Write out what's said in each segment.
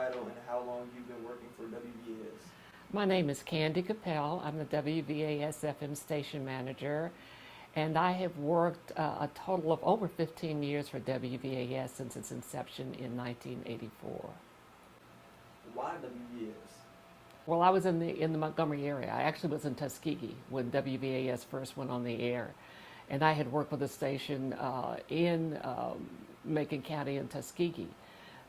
title and how long you've been working for WVAS. My name is Candy Capel. I'm the WVAS-FM station manager, and I have worked a total of over 15 years for WVAS since its inception in 1984. Why WVAS? Well, I was in the Montgomery area. I actually was in Tuskegee when WVAS first went on the air, and I had worked with a station in Macon County in Tuskegee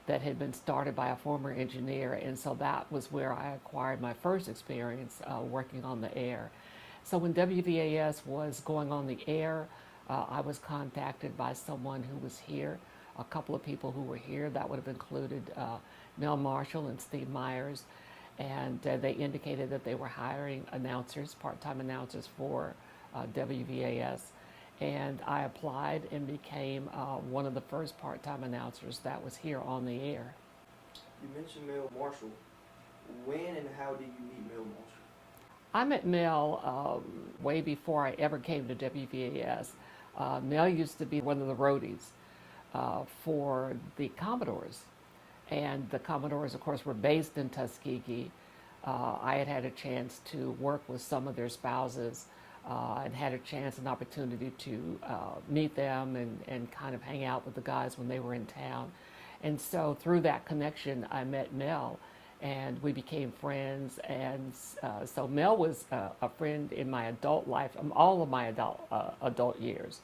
that had been started by a former engineer, and so that was where I acquired my first experience working on the air. So when WVAS was going on the air, I was contacted by someone who was here, a couple of people who were here. That would have included Mel Marshall and Steve Myers, and they indicated that they were hiring announcers, part-time announcers for WVAS. And I applied and became one of the first part-time announcers that was here on the air. You mentioned Mel Marshall. When and how did you meet Mel Marshall? I met Mel way before I ever came to WVAS. Mel used to be one of the roadies for the Commodores. And the Commodores, of course, were based in Tuskegee. I had a chance to work with some of their spouses and had a chance and opportunity to meet them and kind of hang out with the guys when they were in town. And so through that connection, I met Mel, and we became friends. And so Mel was a friend in my adult life, all of my adult years.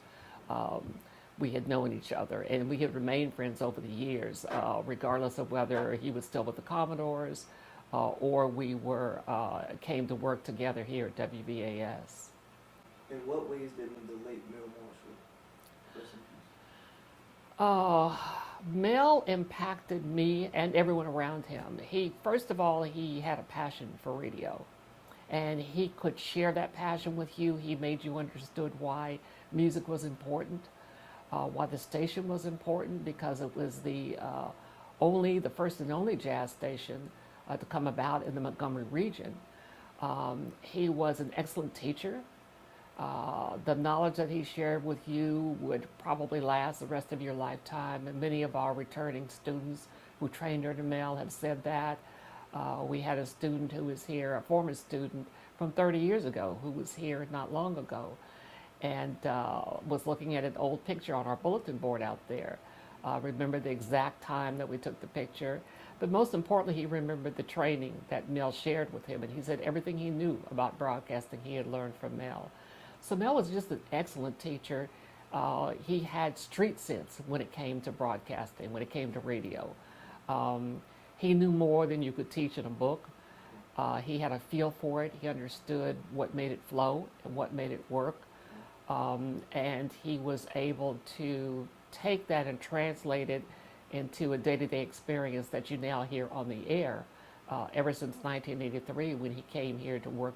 We had known each other, and we had remained friends over the years, regardless of whether he was still with the Commodores or we came to work together here at WVAS. In what ways did the late Mel Marshall? Mel impacted me and everyone around him. First of all, he had a passion for radio, and he could share that passion with you. He made you understood why music was important, why the station was important, because it was the first and only jazz station to come about in the Montgomery region. He was an excellent teacher. The knowledge that he shared with you would probably last the rest of your lifetime, and many of our returning students who trained under Mel have said that. We had a student who was here, a former student from 30 years ago, who was here not long ago, and was looking at an old picture on our bulletin board out there. Remembered the exact time that we took the picture, but most importantly, he remembered the training that Mel shared with him, and he said everything he knew about broadcasting he had learned from Mel. So Mel was just an excellent teacher. He had street sense when it came to broadcasting, when it came to radio. He knew more than you could teach in a book. He had a feel for it. He understood what made it flow and what made it work. And he was able to take that and translate it into a day-to-day experience that you now hear on the air ever since 1983, when he came here to work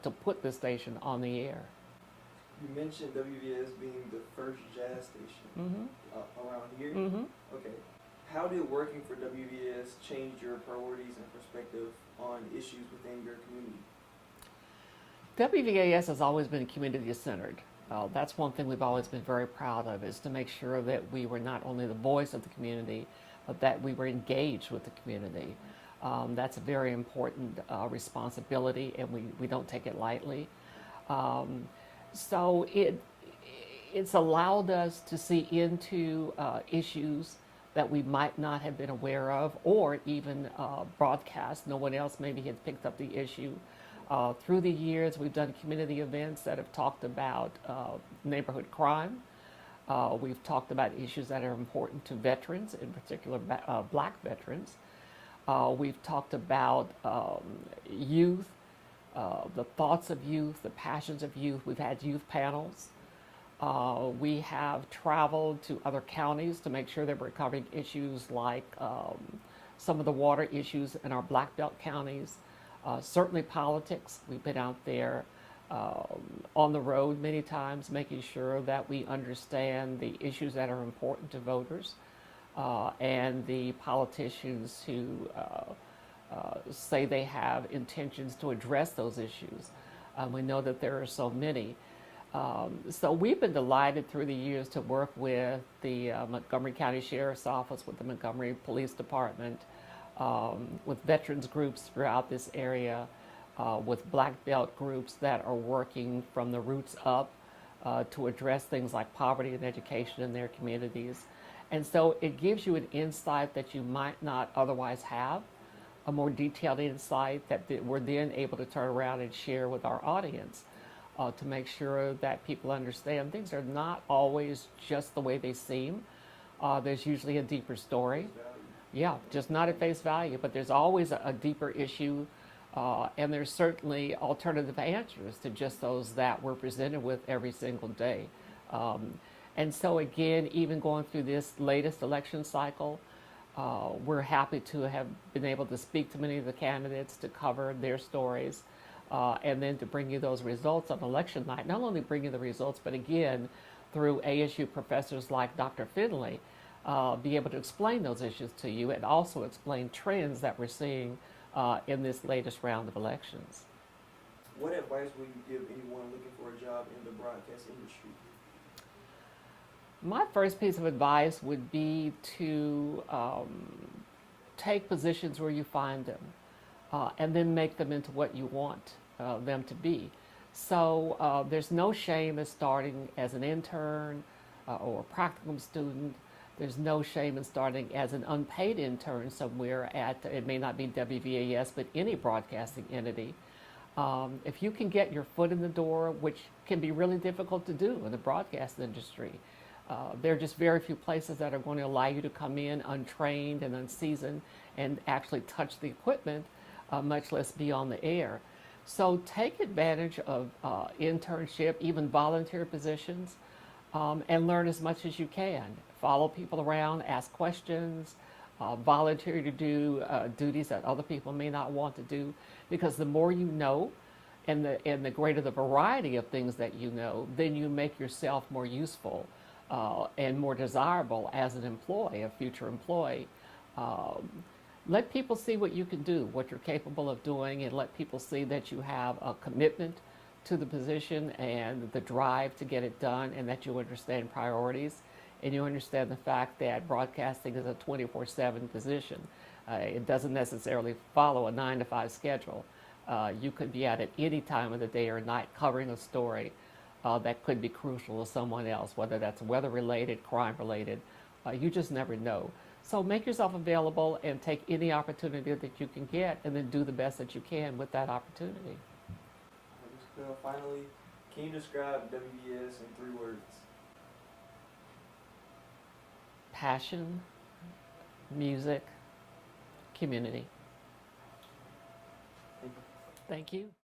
to put the station on the air. You mentioned WVAS being the first jazz station around here. Mm-hmm. Okay. How did working for WVAS change your priorities and perspective on issues within your community? WVAS has always been community-centered. That's one thing we've always been very proud of, is to make sure that we were not only the voice of the community, but that we were engaged with the community. That's a very important responsibility, and we don't take it lightly. So it's allowed us to see into issues that we might not have been aware of, or even broadcast. No one else maybe had picked up the issue. Through the years, we've done community events that have talked about neighborhood crime. We've talked about issues that are important to veterans, in particular black veterans. We've talked about youth, the thoughts of youth, the passions of youth. We've had youth panels. We have traveled to other counties to make sure that we're covering issues like some of the water issues in our Black Belt counties. Certainly politics. We've been out there on the road many times, making sure that we understand the issues that are important to voters and the politicians who say they have intentions to address those issues. We know that there are so many. So we've been delighted through the years to work with the Montgomery County Sheriff's Office, with the Montgomery Police Department, with veterans groups throughout this area, with black belt groups that are working from the roots up to address things like poverty and education in their communities. And so it gives you an insight that you might not otherwise have, a more detailed insight that we're then able to turn around and share with our audience to make sure that people understand things are not always just the way they seem. There's usually a deeper story. Yeah, just not at face value, but there's always a deeper issue, and there's certainly alternative answers to just those that we're presented with every single day. And so again, even going through this latest election cycle, we're happy to have been able to speak to many of the candidates, to cover their stories, and then to bring you those results on election night. Not only bring you the results, but again, through ASU professors like Dr. Finley, be able to explain those issues to you and also explain trends that we're seeing in this latest round of elections. What advice would you give anyone looking for a job in the broadcast industry? My first piece of advice would be to take positions where you find them and then make them into what you want them to be. So there's no shame in starting as an intern or a practicum student. There's no shame in starting as an unpaid intern somewhere at, it may not be WVAS, but any broadcasting entity. If you can get your foot in the door, which can be really difficult to do in the broadcast industry, there are just very few places that are going to allow you to come in untrained and unseasoned and actually touch the equipment, much less be on the air. So take advantage of internship, even volunteer positions, and learn as much as you can. Follow people around, ask questions, volunteer to do duties that other people may not want to do, because the more you know and the greater the variety of things that you know, then you make yourself more useful and more desirable as an employee, a future employee. Let people see what you can do, what you're capable of doing, and let people see that you have a commitment to the position and the drive to get it done, and that you understand priorities, and you understand the fact that broadcasting is a 24/7 position. It doesn't necessarily follow a 9-to-5 schedule. You could be at any time of the day or night covering a story that could be crucial to someone else, whether that's weather-related, crime-related. You just never know. So make yourself available and take any opportunity that you can get, and then do the best that you can with that opportunity. Finally, can you describe WVS in 3 words? Passion, music, community. Thank you. Thank you.